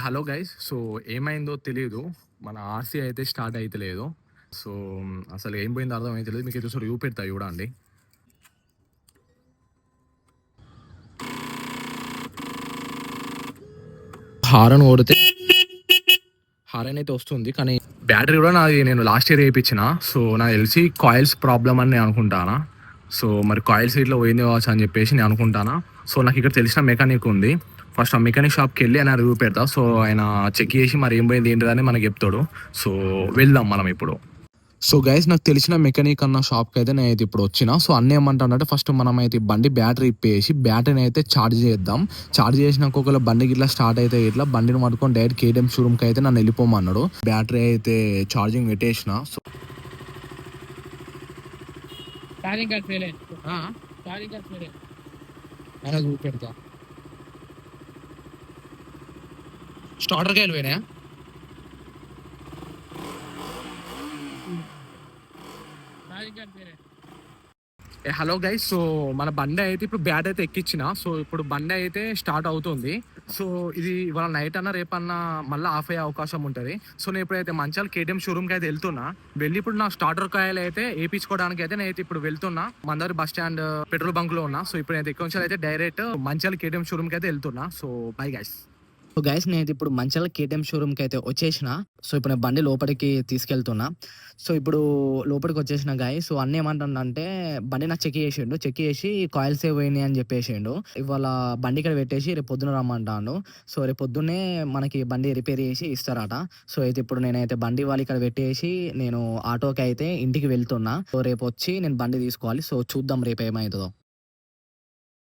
Hello guys. So, ఏమైందో తెలీదు. మన ఆర్‌సీ అయితే స్టార్ట్ అయితలేదు. సో, అసలు ఏం పోయిందో అర్థమైతలేదు. మీకైతే ఒకసారి చూపెడతా చూడండి. హారన్ కొడితే హారన్ అయితే వస్తుంది. కానీ బ్యాటరీ కూడా నాది నేను లాస్ట్ ఇయర్ ఏపిచ్చిన. సో, నాకు తెలిసి కాయిల్స్ ప్రాబ్లమ్ అని నేను అనుకుంటానా. సో, మరి కాయిల్స్ ఇట్లా పోయింది కావచ్చు అని చెప్పేసి నేను అనుకుంటానా. సో, నాకు ఇక్కడ తెలిసిన మెకానిక్ ఉంది. ఫస్ట్ ఆ మెకానిక్ షాప్‌కెళ్ళి ఆయన రివ్యూ పెడతా. సో, ఆయన చెక్ చేసి మరి ఏం పోయింది ఏంటిదని మనకు చెప్తాడు. సో, వెళ్దాం మనం ఇప్పుడు. సో గైస్ నాకు తెలిసిన మెకానిక్ అన్న షాప్కి అయితే నేనైతే ఇప్పుడు వచ్చిన. సో అన్న ఏమంటాడంటే ఫస్ట్ మనం అయితే బండి బ్యాటరీ ఇప్పేసి బ్యాటరీని అయితే ఛార్జ్ చేద్దాం. ఛార్జ్ చేసినాక ఒకవేళ బండికి ఇట్లా స్టార్ట్ అయితే ఇట్లా బండిని పట్టుకొని డైరెక్ట్ కేటీఎం షోరూమ్కి అయితే నన్ను వెళ్ళిపోమన్నాడు. బ్యాటరీ అయితే ఛార్జింగ్ పెట్టేసిన. సో చూపెడతా స్టార్టర్ కాయలు పోయినాయా? Hello guys. సో మన బండి అయితే ఇప్పుడు బ్యాట్ అయితే ఎక్కించిన. సో ఇప్పుడు బండి అయితే స్టార్ట్ అవుతుంది. సో ఇది ఇవాళ నైట్ అన్నా రేపన్నా మళ్ళీ ఆఫ్ అయ్యే అవకాశం ఉంటుంది. సో నేను ఇప్పుడైతే మంచాల కేటీఎం షోరూమ్కి అయితే వెళ్తున్నా. వెళ్ళి ఇప్పుడు నా స్టార్టర్ కాయలు అయితే వేయించుకోవడానికి అయితే నేను ఇప్పుడు వెళ్తున్నా. మందరి బస్ స్టాండ్ పెట్రోల్ బంక్ లో ఉన్నా. సో ఇప్పుడు ఇక్కడ నుంచి అయితే డైరెక్ట్ మంచాల కేటీఎం షోరూమ్కి అయితే వెళ్తున్నా. So bye guys. So guys నేను ఇప్పుడు మంచాల కేటీఎం షోరూమ్కి అయితే వచ్చేసిన. సో ఇప్పుడు నేను బండి లోపలికి తీసుకెళ్తున్నా. సో ఇప్పుడు లోపలికి వచ్చేసిన గైస్. సో అన్న ఏమంటుండంటే బండి నాకు చెక్ చేసిండు. చెక్ చేసి కాయిల్స్ ఏ పోయినాయి అని చెప్పేసిండు. ఇవాళ బండి ఇక్కడ పెట్టేసి రేపు పొద్దున రమ్మంటాను. సో రేపు పొద్దున్నే మనకి బండి రిపేర్ చేసి ఇస్తారట. సో అయితే ఇప్పుడు నేనైతే బండి వాళ్ళు ఇక్కడ పెట్టేసి నేను ఆటోకి అయితే ఇంటికి వెళ్తున్నా. సో రేపు వచ్చి నేను బండి తీసుకోవాలి. సో చూద్దాం రేపు ఏమవుతుందో.